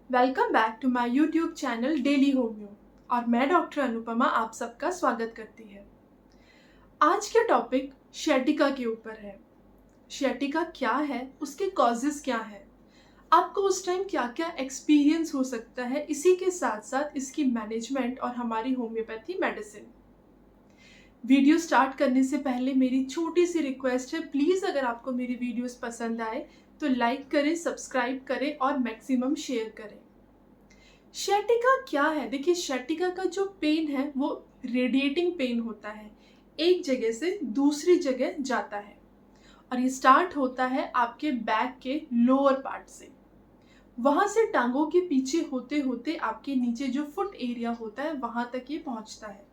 Welcome back to my YouTube channel daily homeo और मैं doctor Anupama आप सबका स्वागत करती है। आज का टॉपिक शैटिका के ऊपर है। शैटिका क्या है, उसके कॉजेस क्या हैं, आपको उस टाइम क्या क्या एक्सपीरियंस हो सकता है, इसी के साथ साथ इसकी मैनेजमेंट और हमारी होम्योपैथी मेडिसिन। वीडियो स्टार्ट करने से पहले मेरी छोटी सी रिक्वेस्ट है, प्लीज़ अगर आपको मेरी वीडियोस पसंद आए तो लाइक करें, सब्सक्राइब करें और मैक्सिमम शेयर करें। शैटिका क्या है? देखिए, शैटिका का जो पेन है वो रेडिएटिंग पेन होता है, एक जगह से दूसरी जगह जाता है और ये स्टार्ट होता है आपके बैक के लोअर पार्ट से। वहाँ से टांगों के पीछे होते होते आपके नीचे जो फुट एरिया होता है वहाँ तक ये पहुँचता है।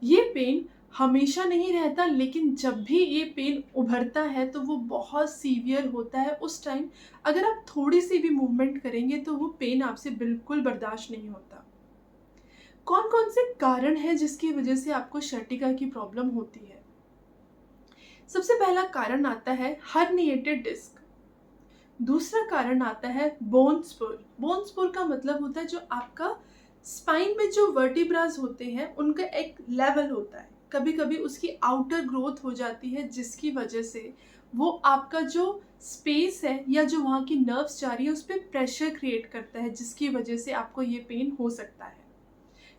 ये पेन हमेशा नहीं रहता, लेकिन जब भी ये पेन उभरता है तो वो बहुत सीवियर होता है। उस टाइम अगर आप थोड़ी सी भी मूवमेंट करेंगे तो वो पेन आपसे बिल्कुल बर्दाश्त नहीं होता। कौन कौन से कारण हैं जिसकी वजह से आपको शैटिका की प्रॉब्लम होती है? सबसे पहला कारण आता है हर्निएटेड डिस्क। दूसरा कारण आता है बोन स्पुर। बोन स्पुर का मतलब होता है जो आपका स्पाइन में जो वर्टिब्रास होते हैं उनका एक लेवल होता है, कभी कभी उसकी आउटर ग्रोथ हो जाती है जिसकी वजह से वो आपका जो स्पेस है या जो वहाँ की नर्व्स जा रही है उस पर प्रेशर क्रिएट करता है, जिसकी वजह से आपको ये पेन हो सकता है।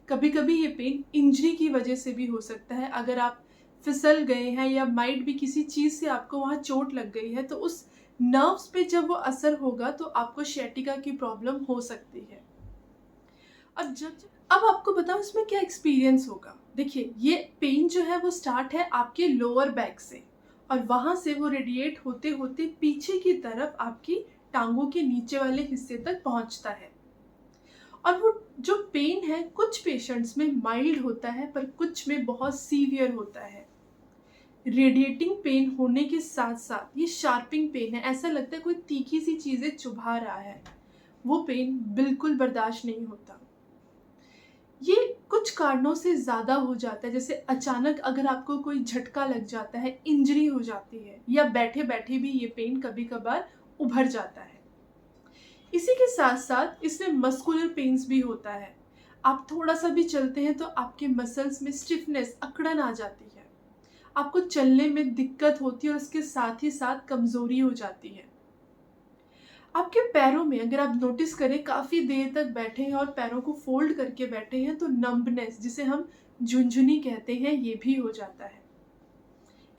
कभी कभी ये पेन इंजरी की वजह से भी हो सकता है। अगर आप फिसल गए हैं या माइट भी किसी चीज़ से आपको वहाँ चोट लग गई है तो उस नर्व्स पे जब वो असर होगा तो आपको शैटिका की प्रॉब्लम हो सकती है। अब आपको बताओ इसमें क्या एक्सपीरियंस होगा। देखिए, ये पेन जो है वो स्टार्ट है आपके लोअर बैक से और वहाँ से वो रेडिएट होते होते पीछे की तरफ आपकी टांगों के नीचे वाले हिस्से तक पहुँचता है। और वो जो पेन है कुछ पेशेंट्स में माइल्ड होता है पर कुछ में बहुत सीवियर होता है। रेडिएटिंग पेन होने के साथ साथ ये शार्पिंग पेन है, ऐसा लगता है कोई तीखी सी चीज़ें चुभा रहा है। वो पेन बिल्कुल बर्दाश्त नहीं होता। ये कुछ कारणों से ज़्यादा हो जाता है, जैसे अचानक अगर आपको कोई झटका लग जाता है, इंजरी हो जाती है या बैठे बैठे भी ये पेन कभी कभार उभर जाता है। इसी के साथ साथ इसमें मस्कुलर पेन्स भी होता है। आप थोड़ा सा भी चलते हैं तो आपके मसल्स में स्टिफनेस, अकड़न आ जाती है, आपको चलने में दिक्कत होती है और उसके साथ ही साथ कमज़ोरी हो जाती है। आपके पैरों में अगर आप नोटिस करें काफ़ी देर तक बैठे हैं और पैरों को फोल्ड करके बैठे हैं तो नंबनेस, जिसे हम झुनझुनी कहते हैं, ये भी हो जाता है।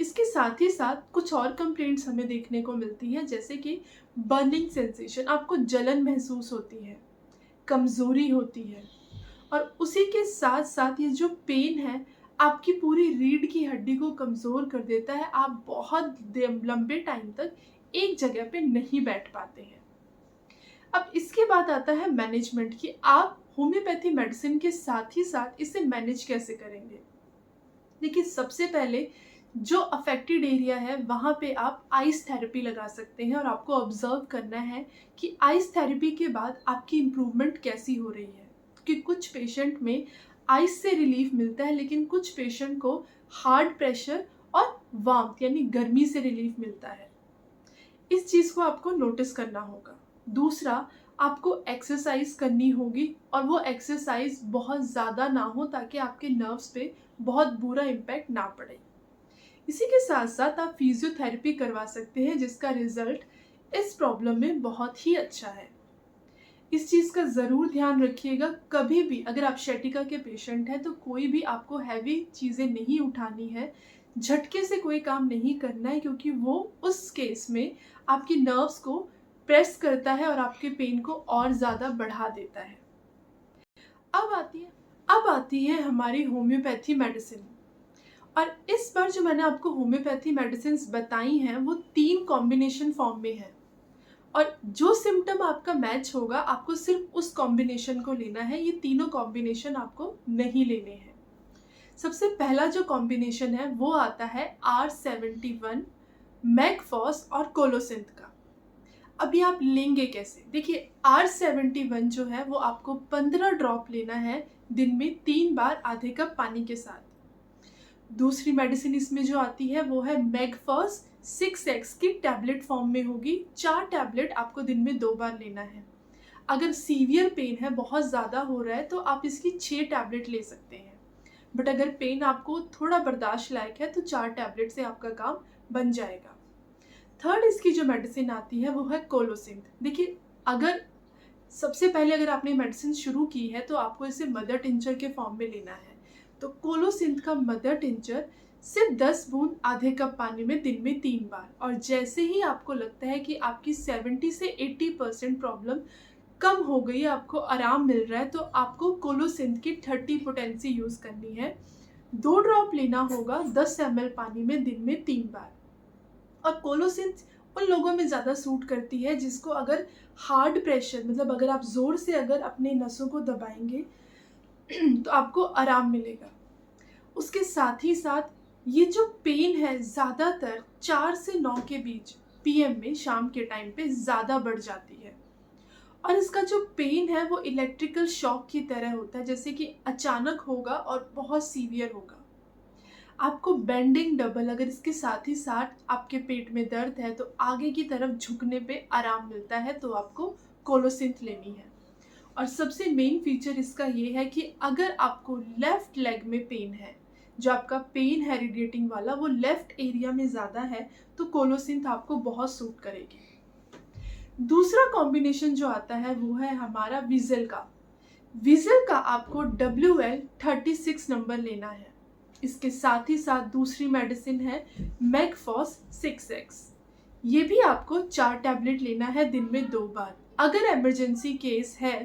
इसके साथ ही साथ कुछ और कंप्लेंट्स हमें देखने को मिलती हैं, जैसे कि बर्निंग सेंसेशन, आपको जलन महसूस होती है, कमज़ोरी होती है और उसी के साथ साथ ये जो पेन है आपकी पूरी रीढ़ की हड्डी को कमज़ोर कर देता है। आप बहुत लंबे टाइम तक एक जगह पे नहीं बैठ पाते हैं। अब इसके बाद आता है मैनेजमेंट, कि आप होम्योपैथी मेडिसिन के साथ ही साथ इसे मैनेज कैसे करेंगे। देखिए, सबसे पहले जो अफेक्टेड एरिया है वहाँ पे आप आइस थेरेपी लगा सकते हैं और आपको ऑब्जर्व करना है कि आइस थेरेपी के बाद आपकी इम्प्रूवमेंट कैसी हो रही है। क्योंकि कुछ पेशेंट में आइस से रिलीफ मिलता है लेकिन कुछ पेशेंट को हार्ड प्रेशर और वार्मथ यानी गर्मी से रिलीफ मिलता है। इस चीज़ को आपको नोटिस करना होगा। दूसरा, आपको एक्सरसाइज करनी होगी और वो एक्सरसाइज बहुत ज़्यादा ना हो ताकि आपके नर्व्स पे बहुत बुरा इम्पैक्ट ना पड़े। इसी के साथ साथ आप फिजियोथेरेपी करवा सकते हैं जिसका रिजल्ट इस प्रॉब्लम में बहुत ही अच्छा है। इस चीज़ का ज़रूर ध्यान रखिएगा, कभी भी अगर आप शैटिका के पेशेंट हैं तो कोई भी आपको हैवी चीज़ें नहीं उठानी है, झटके से कोई काम नहीं करना है, क्योंकि वो उस केस में आपकी नर्व्स को प्रेस करता है और आपके पेन को और ज़्यादा बढ़ा देता है। अब आती है हमारी होम्योपैथी मेडिसिन। और इस बार जो मैंने आपको होम्योपैथी मेडिसिन बताई हैं वो 3 कॉम्बिनेशन फॉर्म में है और जो सिम्टम आपका मैच होगा आपको सिर्फ उस कॉम्बिनेशन को लेना है, ये तीनों कॉम्बिनेशन आपको नहीं लेने हैं। सबसे पहला जो कॉम्बिनेशन है वो आता है R71, मैगफॉस और कोलोसिंथ का। अभी आप लेंगे कैसे? देखिए, R71 जो है वो आपको 15 ड्रॉप लेना है दिन में 3 बार आधे कप पानी के साथ। दूसरी मेडिसिन इसमें जो आती है वो है मैगफॉस 6x की टैबलेट फॉर्म में होगी, 4 टैबलेट आपको दिन में 2 बार लेना है। अगर सीवियर पेन है, बहुत ज़्यादा हो रहा है, तो आप इसकी 6 टैबलेट ले सकते हैं। बट अगर पेन आपको थोड़ा बर्दाश्त लायक है तो 4 टैबलेट से आपका काम बन जाएगा। थर्ड इसकी जो मेडिसिन आती है वो है कोलोसिंथ। देखिए, अगर सबसे पहले अगर आपने मेडिसिन शुरू की है तो आपको इसे मदर टिंचर के फॉर्म में लेना है। तो कोलोसिंथ का मदर टिंचर सिर्फ 10 बूंद आधे कप पानी में दिन में 3 बार, और जैसे ही आपको लगता है कि आपकी 70 से 80% प्रॉब्लम कम हो गई है, आपको आराम मिल रहा है, तो आपको कोलोसिंथ की 30 पोटेंसी यूज़ करनी है। 2 ड्रॉप लेना होगा 10 ml पानी में दिन में 3 बार। और कोलोसिंथ उन लोगों में ज़्यादा सूट करती है जिसको अगर हार्ड प्रेशर, मतलब अगर आप ज़ोर से अगर अपने नसों को दबाएंगे तो आपको आराम मिलेगा। उसके साथ ही साथ ये जो पेन है ज़्यादातर 4 से 9 के बीच पीएम में, शाम के टाइम पे ज़्यादा बढ़ जाती है। और इसका जो पेन है वो इलेक्ट्रिकल शॉक की तरह होता है, जैसे कि अचानक होगा और बहुत सीवियर होगा। आपको बेंडिंग डबल, अगर इसके साथ ही साथ आपके पेट में दर्द है तो आगे की तरफ झुकने पे आराम मिलता है, तो आपको कोलोसिंथ लेनी है। और सबसे मेन फीचर इसका ये है कि अगर आपको लेफ्ट लेग में पेन है, जो आपका पेन है रेडिएटिंग वाला, वो लेफ्ट एरिया में ज़्यादा है, तो कोलोसिंथ आपको बहुत सूट करेगी। दूसरा कॉम्बिनेशन जो आता है वो है हमारा विज़ल का। विज़ल का आपको WL36 नंबर लेना है। इसके साथ ही साथ दूसरी मेडिसिन है मैगफॉस 6X। ये भी आपको 4 टैबलेट लेना है दिन में 2 बार। अगर इमरजेंसी केस है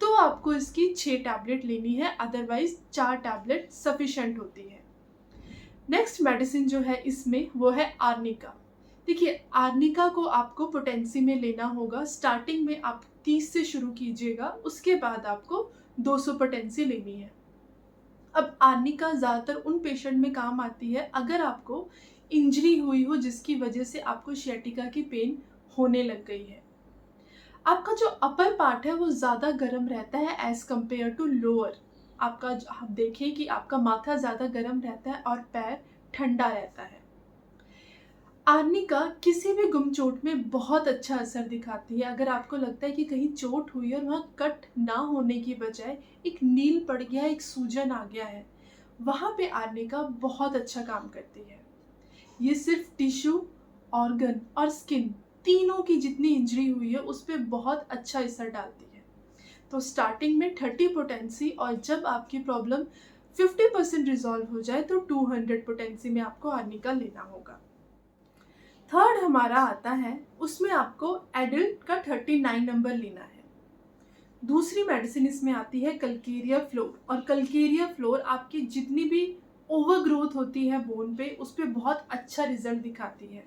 तो आपको इसकी 6 टैबलेट लेनी है, अदरवाइज 4 टैबलेट सफिशेंट होती है। नेक्स्ट मेडिसिन जो है इसमें वो है आर्निका। देखिए, आर्निका को आपको पोटेंसी में लेना होगा। स्टार्टिंग में आप 30 से शुरू कीजिएगा, उसके बाद आपको 200 पोटेंसी लेनी है। अब आर्निका ज़्यादातर उन पेशेंट में काम आती है अगर आपको इंजरी हुई हो जिसकी वजह से आपको सियाटिका की पेन होने लग गई है। आपका जो अपर पार्ट है वो ज़्यादा गर्म रहता है एज़ कम्पेयर टू लोअर। आपका आप देखें कि आपका माथा ज़्यादा गर्म रहता है और पैर ठंडा रहता है। आर्निका किसी भी गुम चोट में बहुत अच्छा असर दिखाती है। अगर आपको लगता है कि कहीं चोट हुई और वहाँ कट ना होने की बजाय एक नील पड़ गया है, एक सूजन आ गया है, वहाँ पे आर्निका बहुत अच्छा काम करती है। ये सिर्फ टिश्यू, ऑर्गन और स्किन तीनों की जितनी इंजरी हुई है उस पर बहुत अच्छा असर डालती है। तो स्टार्टिंग में 30 पोटेंसी, और जब आपकी प्रॉब्लम 50% रिजॉल्व हो जाए तो 200 पोटेंसी में आपको आर्निका लेना होगा। थर्ड हमारा आता है, उसमें आपको एडल्ट का 39 नंबर लेना है। दूसरी मेडिसिन इसमें आती है कल्केरिया फ्लोर। और कल्केरिया फ्लोर आपकी जितनी भी ओवरग्रोथ होती है बोन पे, उस पर बहुत अच्छा रिजल्ट दिखाती है।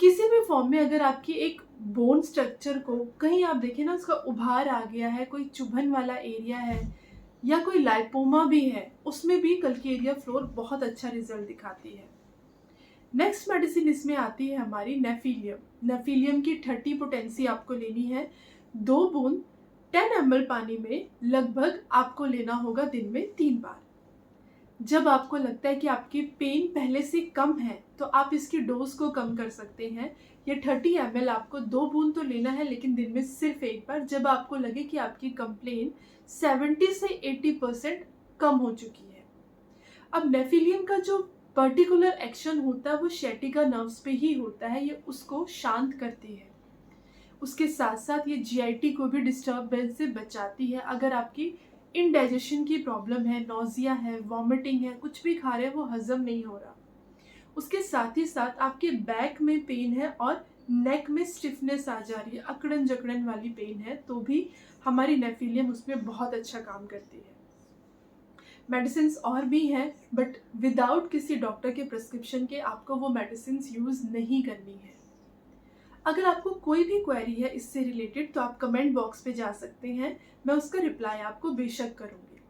किसी भी फॉर्म में अगर आपकी एक बोन स्ट्रक्चर को कहीं आप देखें ना, उसका उभार आ गया है, कोई चुभन वाला एरिया है या कोई लाइपोमा भी है, उसमें भी कल्केरिया फ्लोर बहुत अच्छा रिजल्ट दिखाती है। नेक्स्ट मेडिसिन इसमें आती है हमारी नेफिलियम। नेफिलियम की 30 पोटेंसी आपको लेनी है। 2 बूंद 10 ml पानी में लगभग आपको लेना होगा दिन में 3 बार। जब आपको लगता है कि आपकी पेन पहले से कम है तो आप इसकी डोज को कम कर सकते हैं। ये 30 ml आपको 2 बूंद तो लेना है, लेकिन दिन में सिर्फ 1 बार, जब आपको लगे कि आपकी कंप्लेन 70 से 80% कम हो चुकी है। अब नेफिलियम का जो पर्टिकुलर एक्शन होता है वो सियाटिका नर्व्स पे ही होता है, ये उसको शांत करती है। उसके साथ साथ ये जीआईटी को भी डिस्टर्बेंस से बचाती है। अगर आपकी इनडाइजेशन की प्रॉब्लम है, नोजिया है, वॉमिटिंग है, कुछ भी खा रहे हैं वो हजम नहीं हो रहा, उसके साथ ही साथ आपके बैक में पेन है और नेक में स्टिफनेस आ जा रही है, अकड़न जकड़न वाली पेन है, तो भी हमारी नेफिलियम उसमें बहुत अच्छा काम करती है। मेडिसिन्स और भी हैं, बट विदाउट किसी डॉक्टर के प्रिस्क्रिप्शन के आपको वो मेडिसिन्स यूज़ नहीं करनी है। अगर आपको कोई भी क्वेरी है इससे रिलेटेड तो आप कमेंट बॉक्स पे जा सकते हैं, मैं उसका रिप्लाई आपको बेशक करूँगी।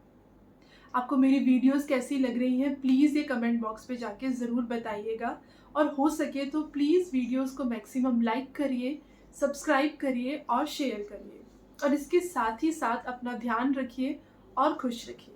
आपको मेरी वीडियोस कैसी लग रही हैं प्लीज़ ये कमेंट बॉक्स पे जाके ज़रूर बताइएगा, और हो सके तो प्लीज़ वीडियोस को मैक्सिमम लाइक करिए, सब्सक्राइब करिए और शेयर करिए, और इसके साथ ही साथ अपना ध्यान रखिए और खुश रखिए।